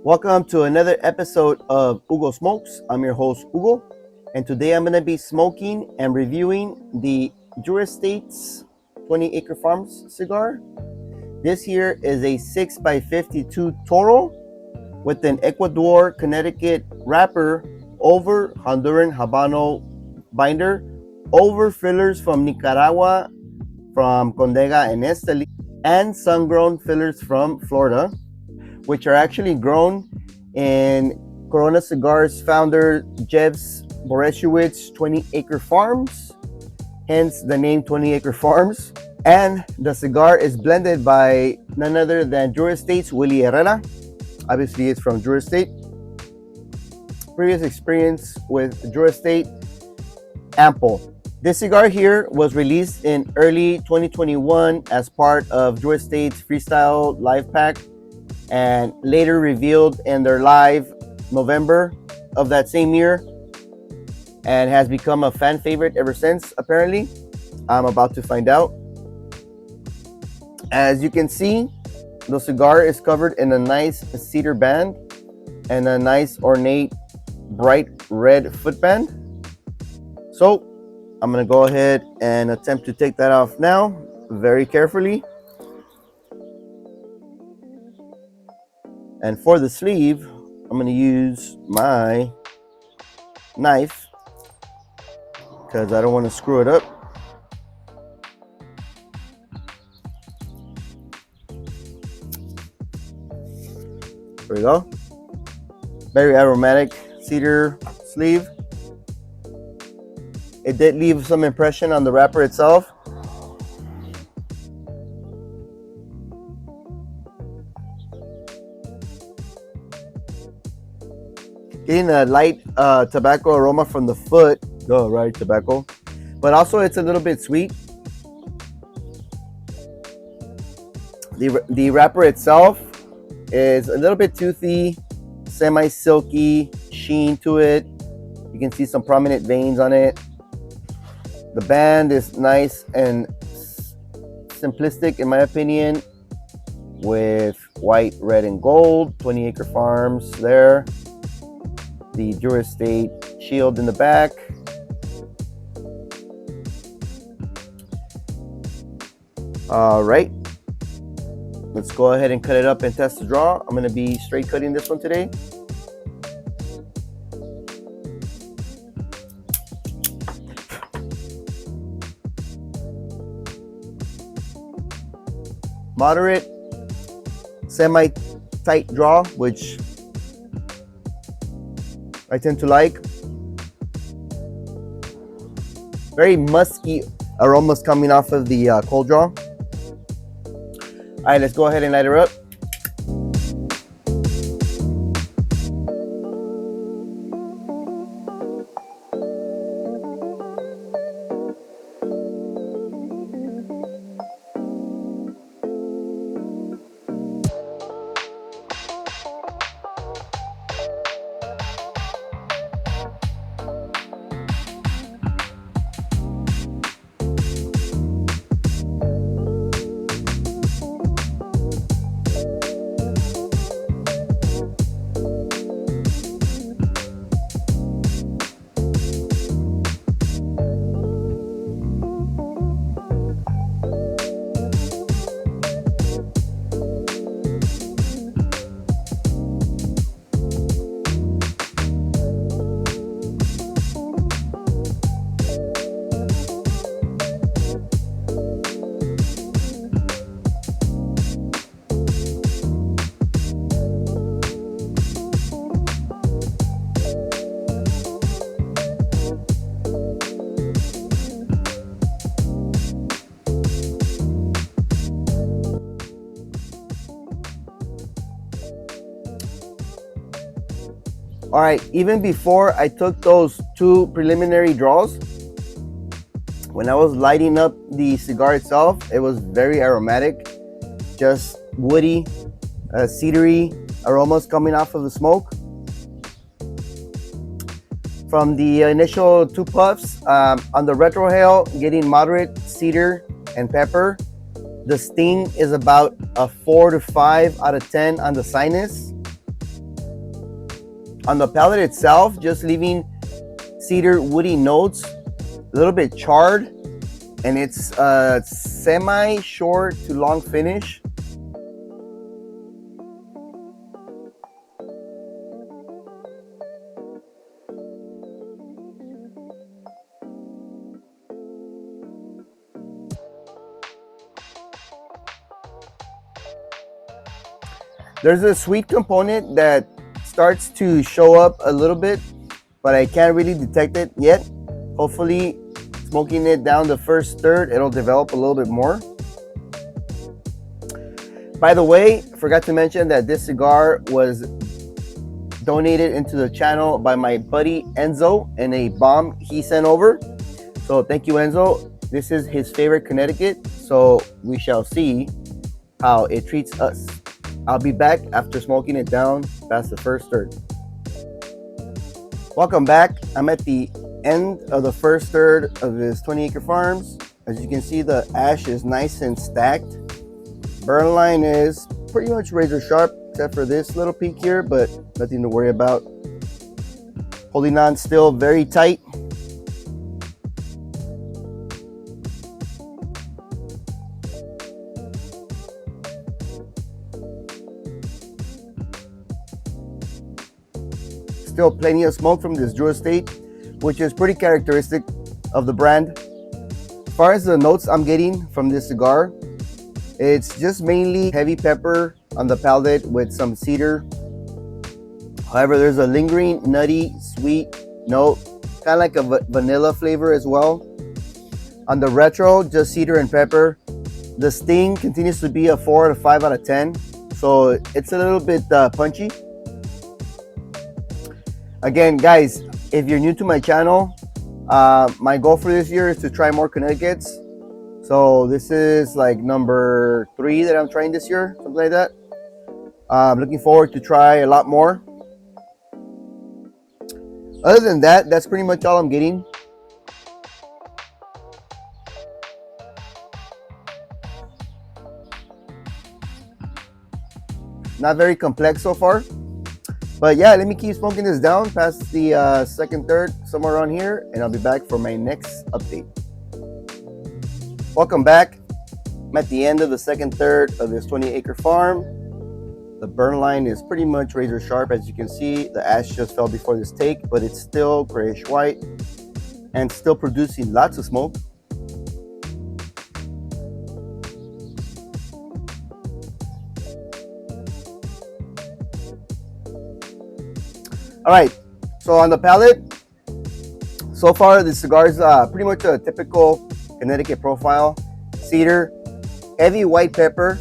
Welcome to another episode of Hugo Smokes. I'm your host, Hugo, and today I'm going to be smoking and reviewing the Estates 20 Acre Farms cigar. This here is a 6x52 Toro with an Ecuador, Connecticut wrapper over Honduran Habano binder, over fillers from Nicaragua, from Condega and Esteli, and sun-grown fillers from Florida, which are actually grown in Corona Cigar's founder Jev's Boreshewicz 20 Acre Farms, hence the name 20 Acre Farms. And the cigar is blended by none other than Estates Willie Herrera. Obviously, it's from Estate. Previous experience with Estate, ample. This cigar here was released in early 2021 as part of Estate's Freestyle Live Pack, and later revealed in their live November of that same year, and has become a fan favorite ever since, apparently. I'm about to find out. As you can see, the cigar is covered in a nice cedar band and a nice ornate bright red footband. So I'm gonna go ahead and attempt to take that off now, very carefully. And for the sleeve, I'm going to use my knife because I don't want to screw it up. There we go. Very aromatic cedar sleeve. It did leave some impression on the wrapper itself. Getting a light tobacco aroma from the foot. Oh, right, tobacco. But also it's a little bit sweet. The wrapper itself is a little bit toothy, semi-silky sheen to it. You can see some prominent veins on it. The band is nice and simplistic in my opinion, with white, red, and gold. 20 Acre Farms there. The Estate shield in the back. All right, let's go ahead and cut it up and test the draw. I'm going to be straight cutting this one today. Moderate, semi-tight draw, which I tend to like. Very musky aromas coming off of the cold draw. All right, let's go ahead and light her up. All right, even before I took those two preliminary draws, when I was lighting up the cigar itself, it was very aromatic, just woody, cedary aromas coming off of the smoke. From the initial two puffs, on the retrohale, getting moderate cedar and pepper. The sting is about a 4 to 5 out of 10 on the sinus. On the palate itself, just leaving cedar woody notes, a little bit charred, and it's a semi-short to long finish. There's a sweet component that starts to show up a little bit, but I can't really detect it yet. Hopefully, smoking it down the first third, it'll develop a little bit more. By the way, I forgot to mention that this cigar was donated into the channel by my buddy Enzo in a bomb he sent over. So thank you, Enzo. This is his favorite Connecticut, so we shall see how it treats us. I'll be back after smoking it down past the first third. Welcome back. I'm at the end of the first third of this 20 Acre Farms. As you can see, the ash is nice and stacked. Burn line is pretty much razor sharp, except for this little peak here, but nothing to worry about. Holding on still very tight. Still plenty of smoke from this Drew Estate, which is pretty characteristic of the brand. As far as the notes I'm getting from this cigar, it's just mainly heavy pepper on the palate with some cedar. However, there's a lingering nutty sweet note, kind of like a vanilla flavor as well. On the retro, just cedar and pepper. The sting continues to be a 4 to 5 out of 10, so it's a little bit punchy. Again, guys, if you're new to my channel, my goal for this year is to try more Connecticut's. So this is like number 3 that I'm trying this year, something like that. I'm looking forward to try a lot more. Other than that, that's pretty much all I'm getting. Not very complex so far. But yeah, let me keep smoking this down past the second third, somewhere around here, and I'll be back for my next update. Welcome back. I'm at the end of the second third of this 20 Acre Farm. The burn line is pretty much razor sharp. As you can see, the ash just fell before this take, but it's still grayish white and still producing lots of smoke. All right, so on the palate, so far the cigar is pretty much a typical Connecticut profile. Cedar, heavy white pepper.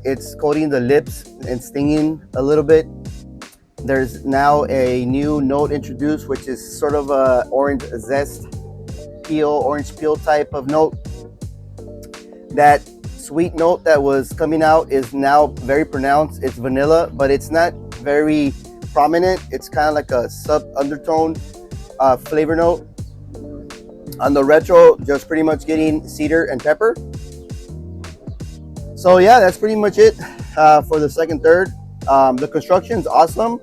It's coating the lips and stinging a little bit. There's now a new note introduced, which is sort of a orange zest peel, orange peel type of note. That sweet note that was coming out is now very pronounced. It's vanilla, but it's not very prominent. It's kind of like a sub undertone flavor note. On the retro, just pretty much getting cedar and pepper. So yeah, that's pretty much it for the second third. The construction's awesome.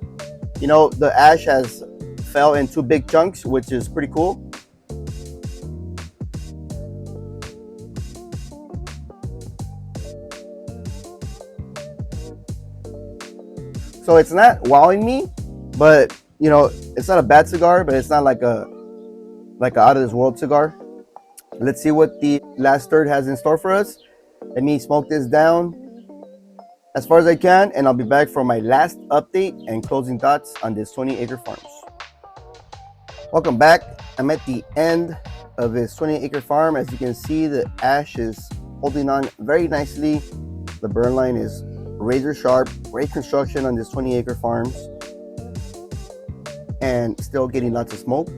You know, the ash has fell in 2 big chunks, which is pretty cool. So it's not wowing me, but you know, it's not a bad cigar, but it's not like a out of this world cigar. Let's see what the last third has in store for us. Let me smoke this down as far as I can, and I'll be back for my last update and closing thoughts on this 20 Acre Farms. Welcome back. I'm at the end of this 20 Acre Farm. As you can see, the ash is holding on very nicely. The burn line is razor sharp. Great construction on this 20 Acre Farms, and still getting lots of smoke.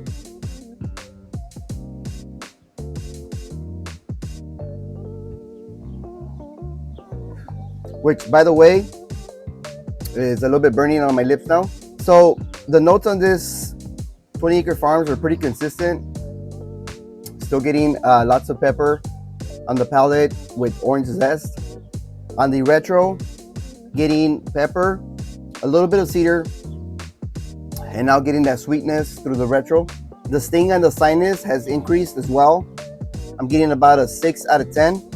Which, by the way, is a little bit burning on my lips now. So the notes on this 20 Acre Farms are pretty consistent. Still getting lots of pepper on the palate with orange zest. On the retro, getting pepper, a little bit of cedar, and now getting that sweetness through the retro. The sting and the sinus has increased as well. I'm getting about a 6 out of 10.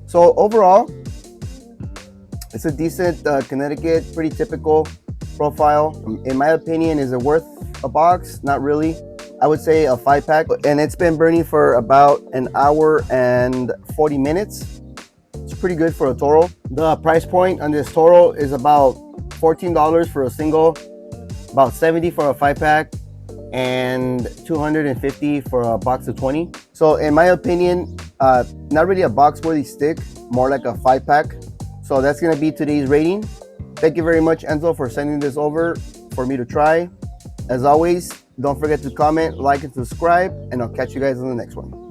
So overall, it's a decent Connecticut, pretty typical profile. In my opinion, is it worth a box? Not really. I would say a 5-pack, and it's been burning for about an hour and 40 minutes. It's pretty good for a Toro. The price point on this Toro is about $14 for a single, about $70 for a 5-pack, and $250 for a box of 20. So in my opinion, not really a box worthy stick, more like a 5-pack. So that's gonna be today's rating. Thank you very much, Enzo, for sending this over for me to try. As always, don't forget to comment, like, and subscribe, and I'll catch you guys in the next one.